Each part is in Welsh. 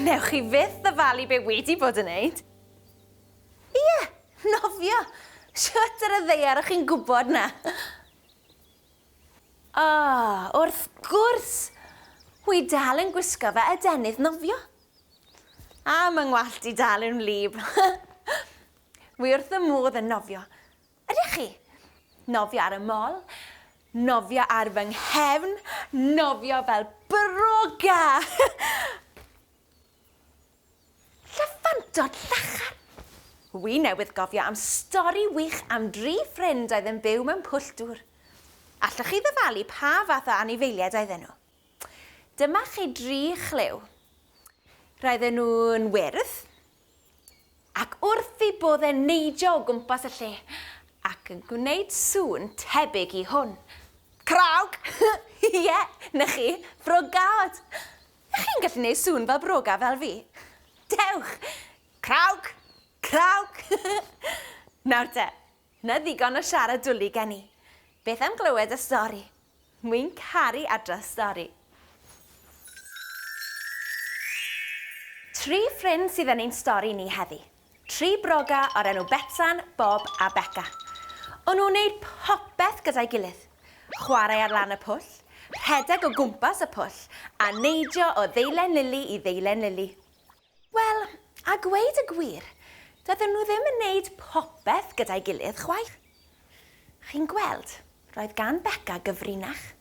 Newch chi fyth ddyfalu be wedi bod yn neud? Ie, nofio. Siwt ar y ddeiar o'ch chi'n gwybod na. Wrth gwrs. Wi dal yn gwisgo fe y denydd nofio. A mae ngwallt i dal yn wlyb. Wi wrth y modd yn nofio. Ydych chi? Nofio ar y mol, nofio ar fy nghefn, nofio fel broga. Llyffantod llachar. Wi newydd gofio am stori wych am 3 ffrind oedd yn byw mewn pwll dŵr. Allwch chi ddyfalu pa fath o anifeiliaid oedden nhw? Dyma chi 3 chliw. Roedden nhw'n wyrdd, ac wrth i bodd e'n neidio o gwmpas y lle, ac yn gwneud sŵn tebyg i hwn. Crawg! Ie, na chi, brogad. Ych chi'n gallu gwneud sŵn fel broga fel fi? Dewch! Crawg! Crawg! Nawr te, na ddigon o siarad dwlu gen i. Beth am glywed y stori? Wi'n caru adrodd stori. 3 ffrind sydd yn ein stori ni heddi. 3 broga o'r enw Betsan, Bob a Beca. O'n nhw'n wneud popeth gyda'i gilydd. Chwarae ar lan y pwll, rhedeg o gwmpas y pwll, a neidio o ddeilen lili i ddeilen lili. Wel, a gweud y gwir, doedden nhw ddim yn wneud popeth gyda'i gilydd chwaith. Chi'n gweld, roedd gan Beca gyfrinach.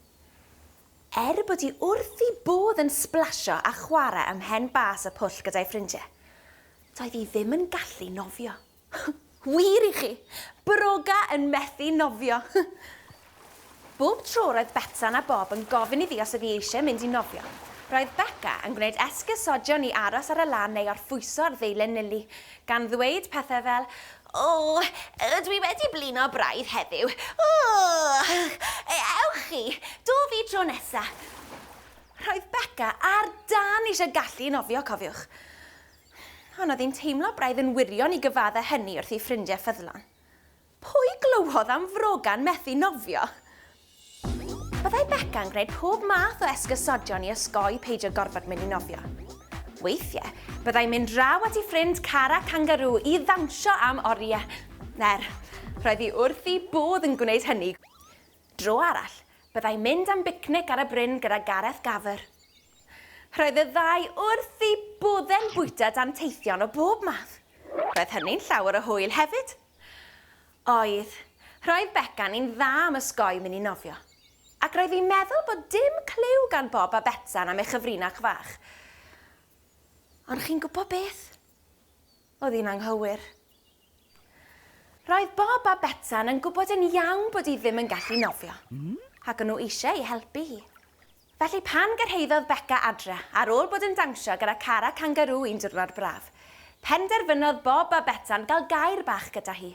Bod hi wrth i bodd yn splasio a chwarae ym mhen bas y pwll gyda'i ffrindiau, doedd hi ddim yn gallu nofio. Wir i chi, broga yn methu nofio. Bob tro roedd Betsan a Bob yn gofyn iddi os oedd hi eisiau mynd i nofio, roedd Beca yn gwneud esgusodion i aros ar y lan neu orffwyso'r ddeilen lili, gan ddweud pethau fel, dwi wedi blino braidd heddiw. Ewch chi, do fi tro nesa. Roedd Beca ar dan eisiau gallu nofio, cofiwch. Ond oedd hi'n teimlo braidd yn wirion i gyfaddau hynny wrth ei ffrindiau ffyddlon. Pwy glywodd am froga'n methu nofio? Byddai Beca yn gwneud pob math o esgusodion i osgoi peidio gorfod mynd i nofio. Weithiau, byddai'n mynd draw at ei ffrind Caru i ddawnsio am oriau. Roedd hi wrth i bodd yn gwneud hynny. Dro arall, byddai'n mynd am bicnic ar y bryn gyda Gareth Gafr. Roedd y ddau wrth i boddau'n bwyta dan teithion o bob math. Roedd hynny'n llawer o hwyl hefyd. Roedd Beca'n un dda am ysgoi mynd i nofio. Ac roedd hi'n meddwl bod dim cliw gan Bob a Betsan am ei chyfrinach fach. Ond chi'n gwybod beth? Oedd hi'n anghywir. Roedd Bob a Betsan yn gwybod yn iawn bod hi ddim yn gallu nofio, ac o'n nhw eisiau ei helpu hi. Felly pan gyrhaeddodd Beca adre ar ôl bod yn dawnsio gyda Caru Canu un diwrnod braf, penderfynodd Bob a Betsan gael gair bach gyda hi.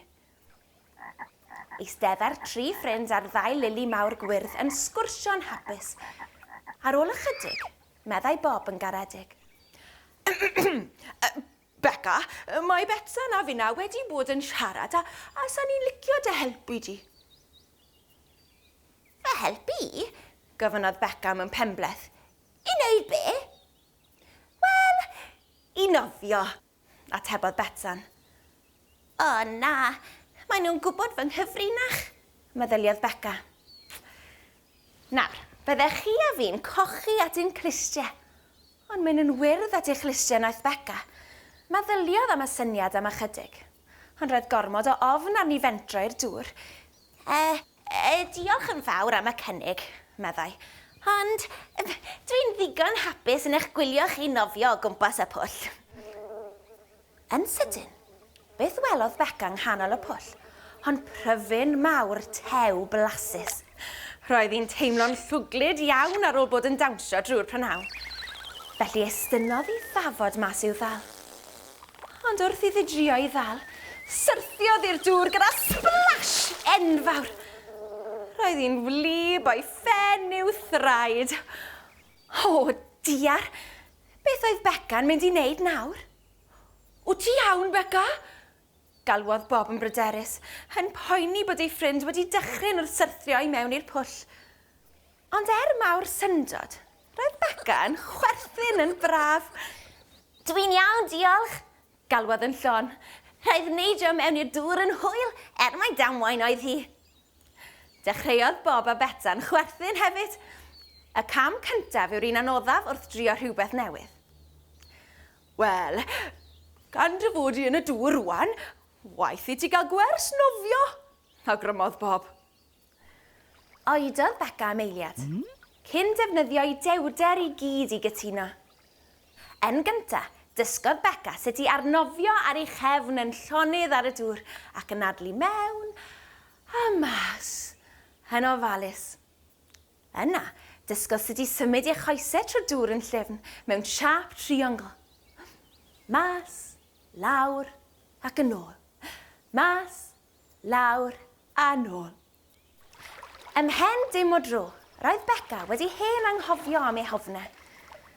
Eistedda'r 3 ffrind ar 2 lili mawr gwyrdd yn sgwrsio'n hapus. Ar ôl ychydig, meddai Bob yn garedig. Beca, mae Betsan a finna wedi bod yn siarad a sa'n ni'n licio dy helpu di. Fy helpu? Gofynodd Beca mewn penbleth. I wneud be? Wel, i nofio, atebodd Betsan. Na, mae nhw'n gwybod fy nghyfrinach, meddyliodd Beca. Nawr, byddech chi a fi'n cochi at ein clistiau. Ond mynd yn wyrdd at eich clistiau naeth Beca. Meddyliodd am y syniad am ychydig. Ond roedd gormod o ofn arni fentro i'r dŵr. Diolch yn fawr am y cynnig, meddai. Ond dwi'n ddigon hapus yn eich gwylio chi nofio o gwmpas y pwll. Yn sydyn, beth welodd Beca yng nghanol y pwll, ond pryfyn mawr tew blasus. Roedd hi'n teimlo'n llwglyd iawn ar ôl bod yn dawnsio drwy'r prynhawn. Felly estynodd i ddafod mas i'w ddal. Ond wrth iddi drio i ddal, syrthiodd i'r dŵr gyda splash enfawr. Roedd hi'n wlyb o'i phen i'w thraed. Diar, beth oedd Beca'n mynd i wneud nawr? Wyt ti iawn, Beca? Galwodd Bob yn bryderus, yn poeni bod ei ffrind wedi dychryn wrth syrthio i mewn i'r pwll. Ond mawr syndod, roedd Beca yn chwerthin yn braf. Dwi'n iawn, diolch, galwodd yn llon. Rhaid neidio mewn i'r dŵr yn hwyl, mai damwain oedd hi. Dechreuodd Bob a Betsa'n chwerthin hefyd. Y cam cyntaf yw'r un anoddaf wrth drio rhywbeth newydd. Wel, gan dy fod i yn y dŵr rwan, waeth i ti gael gwers nofio, awgrymodd Bob. Oedodd Beca am eiliad, cyn defnyddio ei dewder i gyd i gytuno. Yn gyntaf, dysgodd Beca sut i arnofio ar ei chefn yn llonydd ar y dŵr ac yn adlu mewn a mas yn ofalus. Yna, dysgodd sut i symud ei choesau trwy dŵr yn llyfn mewn siap triongl. Mas, lawr ac yn ôl. Mas, lawr a nôl. Ymhen dim o dro, roedd Beca wedi hen anghofio am ei hofnau.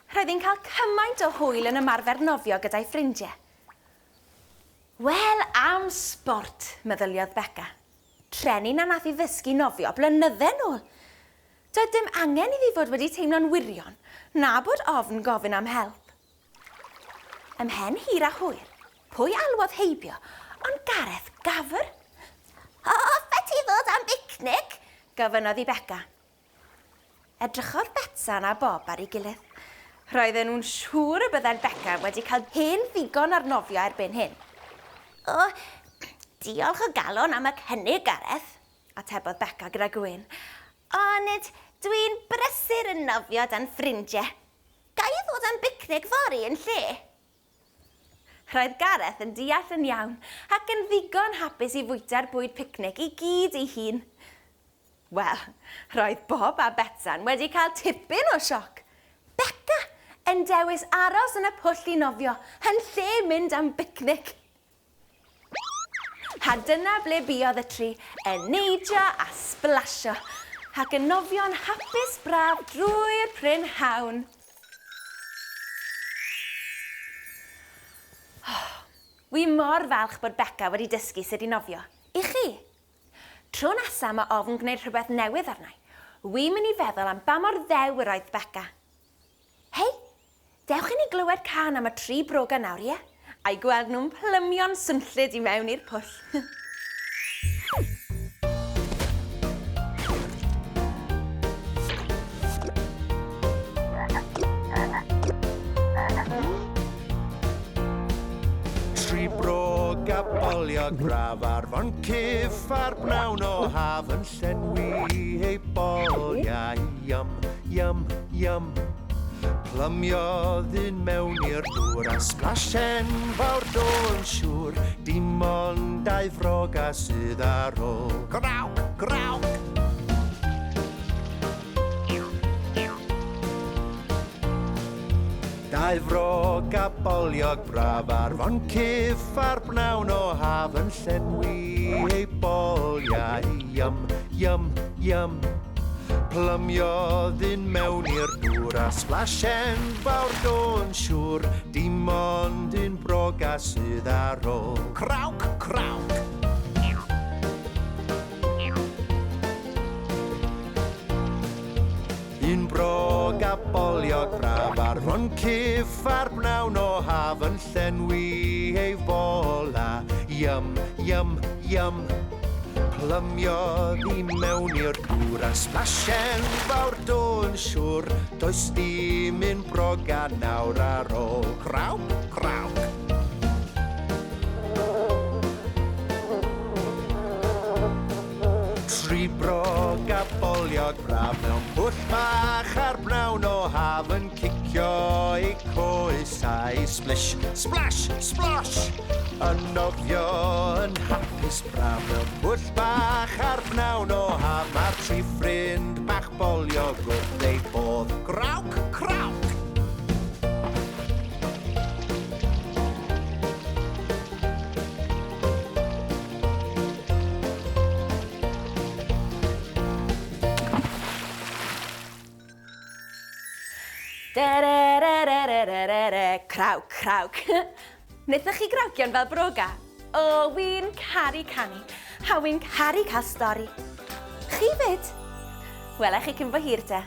Roedd hi'n cael cymaint o hwyl yn ymarfer nofio gyda'i ffrindiau. Wel am sbort, meddyliodd Beca. Treni na nath i ddysgu nofio blynydde nôl. Doedd dim angen iddi fod wedi teimlo'n wirion, na bod ofn gofyn am help. Ymhen hir a hwyr, pwy alwodd heibio, ond Gareth gafr. Ffe ti ddod am bicnic? Gofynnodd i Beca. Edrychodd Betsa'n a Bob ar ei gilydd. Roedden nhw'n siŵr y byddai'r Beca wedi cael hen ddigon ar nofio erbyn hyn. Diolch o galon am y cynnig, Gareth, atebodd Beca gyda gwyn. Ond dwi'n brysur yn nofio dan ffrindiau. Gai i ddod am bicnic fori yn lle? Roedd Gareth yn deall yn iawn ac yn ddigon hapus i fwyta'r bwyd picnic i gyd ei hun. Wel, roedd Bob a Betsa'n wedi cael tipyn o sioc. Beca yn dewis aros yn y pwll i nofio, yn lle mynd am bicnic. A dyna ble buodd y tri yn neidio a splasio, ac yn nofio'n hapus braf drwy'r prynhawn. Wi mor falch bod Beca wedi dysgu sut i nofio. I chi? Tro nesaf mae ofn gwneud rhywbeth newydd arna. Wi'n mynd i feddwl am ba mor ddewr oedd Beca. Hei, dewch i ni glywed can am y tri broga nawr, ie? A'i gweld nhw'n plymio'n swnllyd i mewn i'r pwll. Tri Broga Boliog braf ar fon cyff ar bnawn o haf yn llenwi ei boliau. Yum, yum, yum. Plymiodd un mewn i'r dŵr a splash enfawr do'n siŵr. Dim ond dau froga sydd ar ôl. Grawc, grawc! Dau Broga Boliog braf ar fon cyff ar bnawn o haf yn llenwi ei boliau. Yum, yum, yum. Plymiodd un mewn i'r dŵr a splash enfawr do'n siŵr. Dim ond un broga sydd ar ôl. Crawc, crawc! Un Broga Boliog braf ar fon cyff ar bnawn o haf yn llenwi ei fola. Yum, yum, yum. Plymiodd i mewn i'r dŵr a splash enfawr do'n siŵr. Does dim un broga nawr ar ôl. Crawc, crawc! Tri Broga Boliog braf mewn pwll bach ar bnawn o haf yn cicio eu coesau. Splish, splash, splosh! Yn nofio yn hapus braf mewn pwll bach ar bnawn o haf. Mae'r tri ffrind bach boliog wrth ei bodd. Crawc, crawc! Crawc, crawc. Wnaethoch chi grawcion fel broga? Wi'n caru canu, a wi'n caru cael stori. Chi fyd? Welech chi cyn bo hir te.